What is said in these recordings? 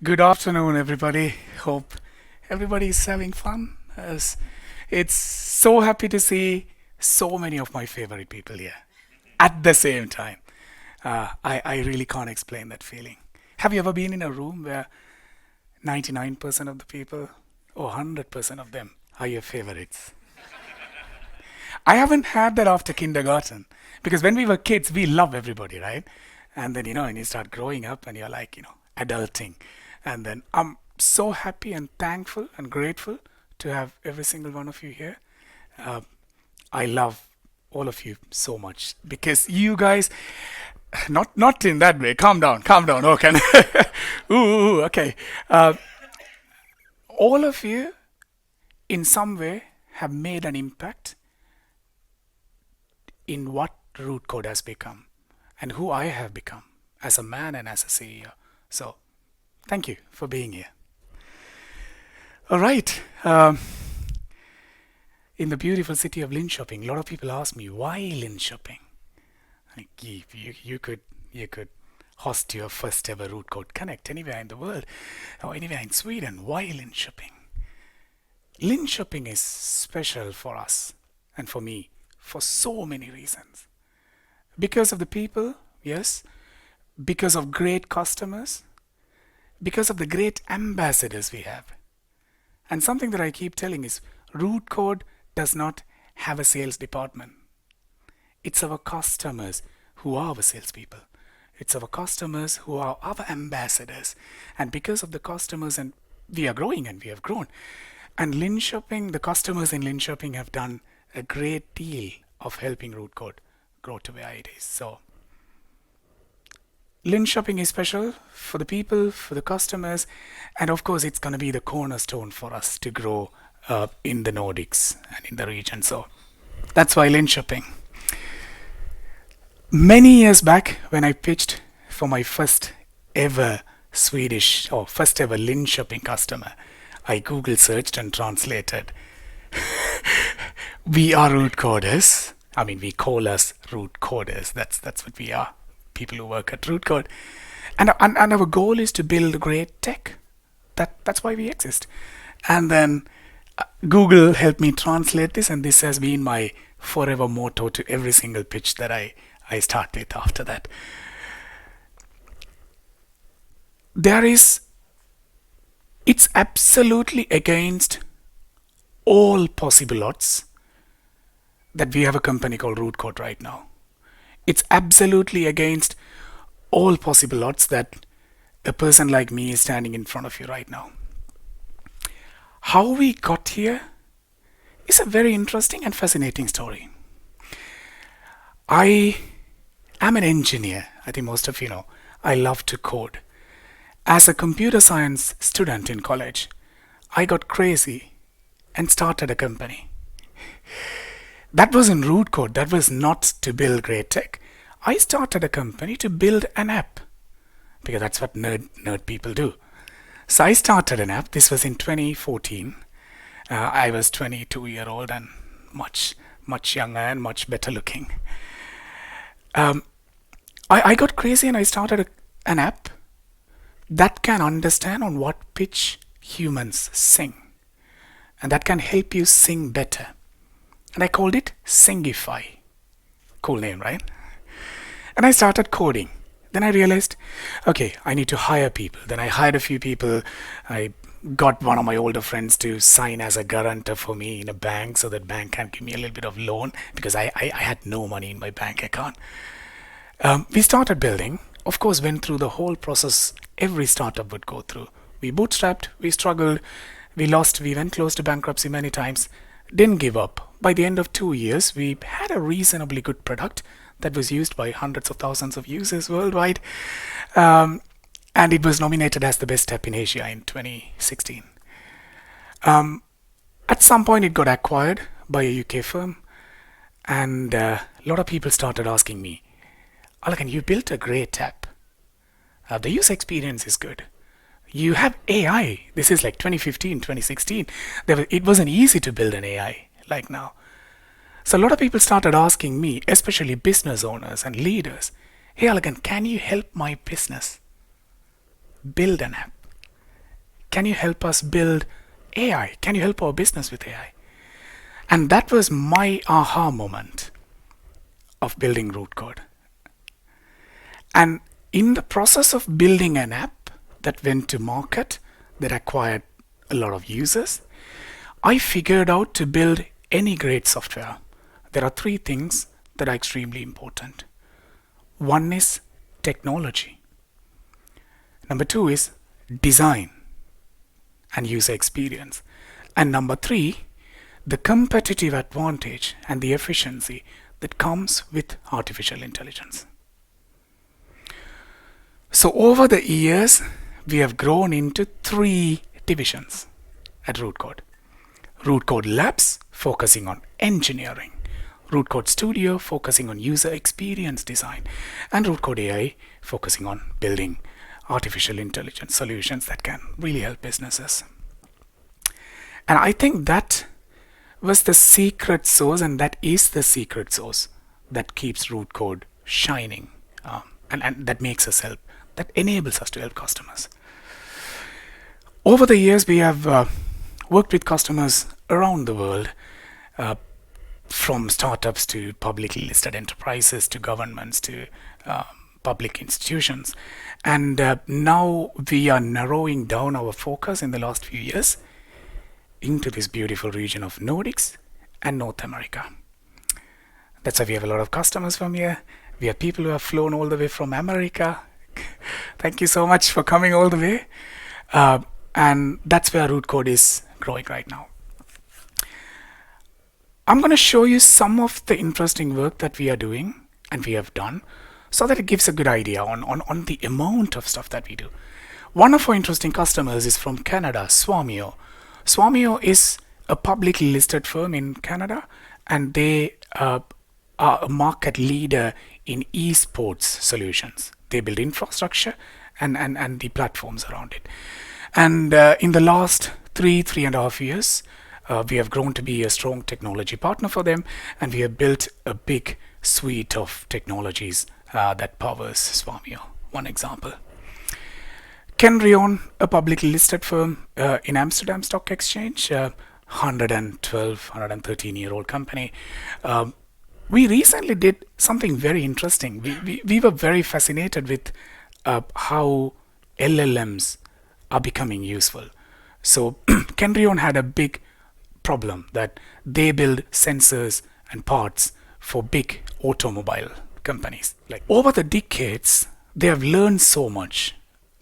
Good afternoon, everybody. Hope everybody is having fun. It's so happy to see so many of my favorite people here at the same time. I really can't explain that feeling. Have you ever been in a room where 99% of the people or 100% of them are your favorites? I haven't had that after kindergarten because when we were kids, we love everybody, right? And then, when you start growing up and you're like, adulting. And then I'm so happy and thankful and grateful to have every single one of you here. Uh, I love all of you so much because you guys, not in that way. Calm down. Okay, okay. All of you, in some way, have made an impact in what Root Code has become and who I have become as a man and as a CEO. So, thank you for being here. All right. In the beautiful city of Linköping, a lot of people ask me why Linköping. Like, you could host your first ever Rootcode Connect anywhere in the world or anywhere in Sweden. Why Linköping? Linköping is special for us and for me for so many reasons. Because of the people, yes. Because of great customers. Because of the great ambassadors we have. And something that I keep telling is Root Code does not have a sales department. It's our customers who are our salespeople. It's our customers who are our ambassadors. And because of the customers, and we are growing and we have grown. And Linköping, the customers in Linköping have done a great deal of helping Root Code grow to where it is. So Linköping is special for the people, for the customers, and of course, it's going to be the cornerstone for us to grow in the Nordics and in the region. So that's why Linköping. Many years back, when I pitched for my first ever Swedish or first ever Linköping customer, I Google searched and translated. We are root coders. I mean, we call us root coders. That's what we are. People who work at Root Code. And our goal is to build great tech. That's why we exist. And then Google helped me translate this, and this has been my forever motto to every single pitch that I start with after that. It's absolutely against all possible odds that we have a company called Root Code right now. It's absolutely against all possible odds that a person like me is standing in front of you right now. How we got here is a very interesting and fascinating story. I am an engineer. I think most of you know. I love to code. As a computer science student in college, I got crazy and started a company. That wasn't Root Code. That was not to build great tech. I started a company to build an app because that's what nerd people do. So I started an app. This was in 2014. I was 22-year-old and much younger and much better looking. I got crazy and I started an app that can understand on what pitch humans sing, and that can help you sing better. And I called it Singify. Cool name, right? And I started coding. Then I realized, okay, I need to hire people. Then I hired a few people. I got one of my older friends to sign as a guarantor for me in a bank so that bank can give me a little bit of loan because I had no money in my bank account. We started building. Of course, went through the whole process every startup would go through. We bootstrapped, we struggled, we lost, we went close to bankruptcy many times. Didn't give up. By the end of 2 years, we had a reasonably good product that was used by hundreds of thousands of users worldwide. And it was nominated as the best app in Asia in 2016. At some point, it got acquired by a UK firm. And a lot of people started asking me, Alagan, you built a great app. The user experience is good. You have AI. This is like 2015, 2016. It wasn't easy to build an AI like now. So a lot of people started asking me, especially business owners and leaders, hey Alagan, can you help my business build an app? can you help us build AI? Can you help our business with AI? And that was my aha moment of building Rootcode. And in the process of building an app that went to market, that acquired a lot of users, I figured out to build any great software, there are three things that are extremely important. One is technology. Number two is design and user experience. And number three, the competitive advantage and the efficiency that comes with artificial intelligence. So over the years, we have grown into three divisions at Rootcode. Rootcode Labs, focusing on engineering. Rootcode Studio, focusing on user experience design. And Rootcode AI, focusing on building artificial intelligence solutions that can really help businesses. And I think that was the secret sauce, and that is the secret sauce that keeps Rootcode shining, and that makes us help, that enables us to help customers. Over the years, we have worked with customers around the world, from startups to publicly listed enterprises to governments to public institutions. And now we are narrowing down our focus in the last few years into this beautiful region of Nordics and North America. That's why we have a lot of customers from here. We have people who have flown all the way from America. Thank you so much for coming all the way. And that's where Rootcode is growing right now. I'm going to show you some of the interesting work that we are doing and we have done, so that it gives a good idea on the amount of stuff that we do. One of our interesting customers is from Canada, Swamio. Swamio is a publicly listed firm in Canada, and they are a market leader in esports solutions. They build infrastructure and the platforms around it. And in the last 3.5 years, we have grown to be a strong technology partner for them, and we have built a big suite of technologies that powers Swamio. One example. Kendrion, a publicly listed firm in Amsterdam Stock Exchange, 113-year-old company. We recently did something very interesting. We were very fascinated with how LLMs are becoming useful. So Kendrion had a big problem that they build sensors and parts for big automobile companies. Like, over the decades, they have learned so much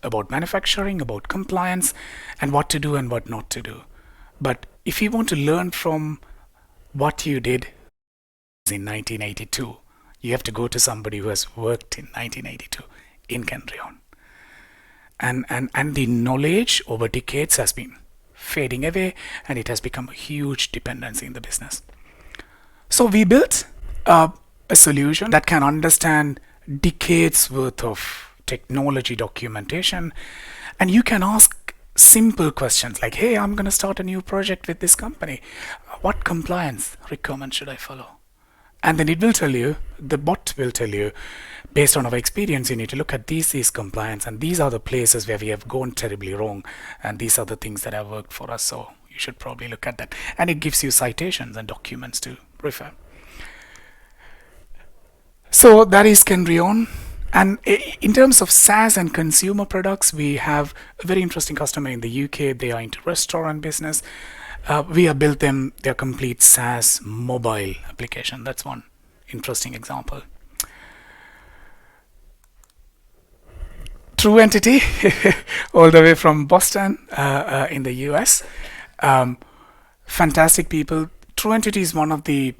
about manufacturing, about compliance, and what to do and what not to do. But if you want to learn from what you did in 1982, you have to go to somebody who has worked in 1982 in Kendrion. And the knowledge over decades has been fading away, and it has become a huge dependency in the business. So we built a solution that can understand decades worth of technology documentation, and you can ask simple questions like, hey, I'm going to start a new project with this company. What compliance requirement should I follow? And then it will tell you, the bot will tell you, based on our experience, you need to look at these compliance, and these are the places where we have gone terribly wrong, and these are the things that have worked for us, so you should probably look at that. And it gives you citations and documents to refer. So that is Kendrion. And in terms of SaaS and consumer products, we have a very interesting customer in the UK. They are into restaurant business. We have built them their complete SaaS mobile application. That's one interesting example. True Entity, all the way from Boston in the US. Fantastic people. True Entity is one of the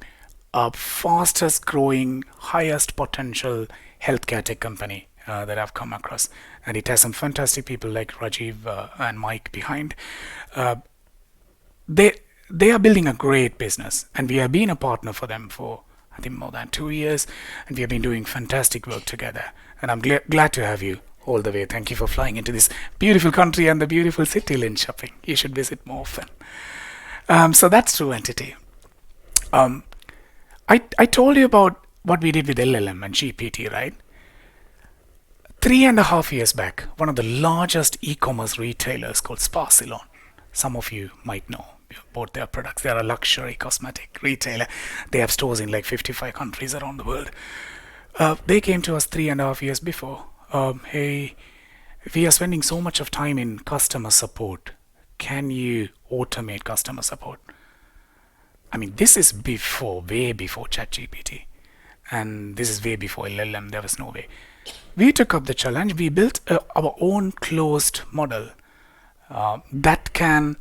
fastest growing, highest potential healthcare tech company that I've come across. And it has some fantastic people like Rajiv and Mike behind. They are building a great business, and we have been a partner for them for, I think, more than 2 years, and we have been doing fantastic work together. And I'm glad to have you all the way. Thank you for flying into this beautiful country and the beautiful city, Linköping. You should visit more often. So that's True Entity. I told you about what we did with LLM and GPT, right? 3.5 years back, one of the largest e-commerce retailers called Spa Salon, some of you might know about their products. They are a luxury cosmetic retailer. They have stores in like 55 countries around the world. They came to us 3.5 years before. Hey, we are spending so much of time in customer support. Can you automate customer support? I mean, this is way before ChatGPT. And this is way before LLM. There was no way. We took up the challenge. We built our own closed model that can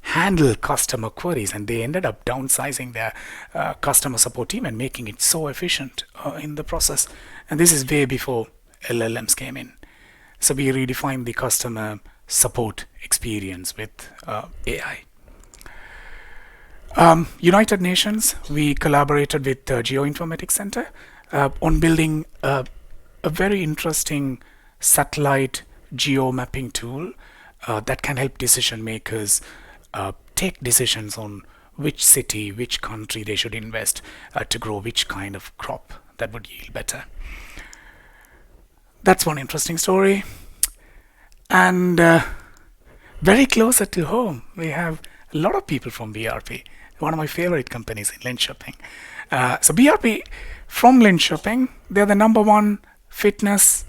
handle customer queries, and they ended up downsizing their customer support team and making it so efficient in the process. And this is way before LLMs came in. So we redefined the customer support experience with AI. United Nations, we collaborated with the Geoinformatics Center on building a very interesting satellite geo-mapping tool that can help decision makers take decisions on which city, which country they should invest to grow which kind of crop that would yield better. That's one interesting story. And very closer to home, we have a lot of people from BRP, one of my favorite companies in Linköping. So BRP from Linköping, they're the #1 fitness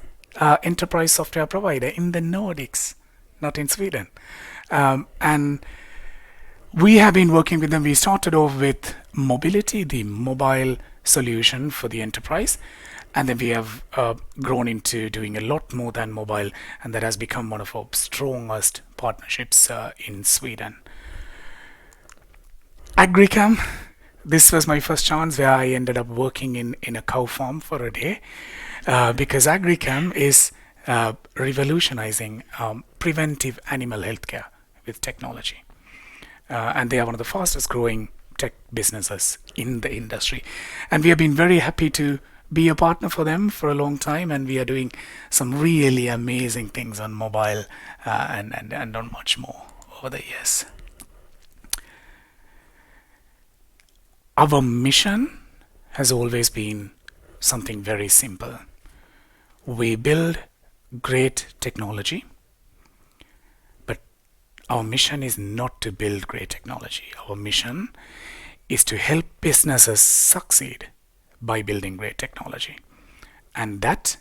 enterprise software provider in the Nordics, not in Sweden. And we have been working with them. We started off with mobility, the mobile solution for the enterprise. And then we have grown into doing a lot more than mobile. And that has become one of our strongest partnerships in Sweden. Agricam, this was my first chance where I ended up working in a cow farm for a day. Because Agricam is revolutionizing preventive animal healthcare with technology. And they are one of the fastest growing tech businesses in the industry. And we have been very happy to be a partner for them for a long time. And we are doing some really amazing things on mobile and on much more over the years. Our mission has always been something very simple. We build great technology, but our mission is not to build great technology. Our mission is to help businesses succeed by building great technology. And that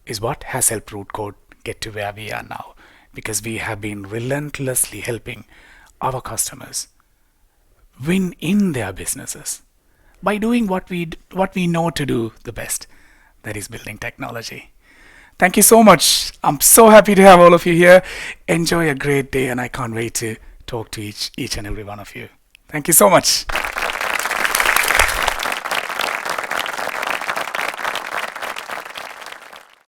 is what has helped Rootcode get to where we are now, because we have been relentlessly helping our customers win in their businesses by doing what we know to do the best, that is building technology. Thank you so much. I'm so happy to have all of you here. Enjoy a great day, and I can't wait to talk to each and every one of you. Thank you so much.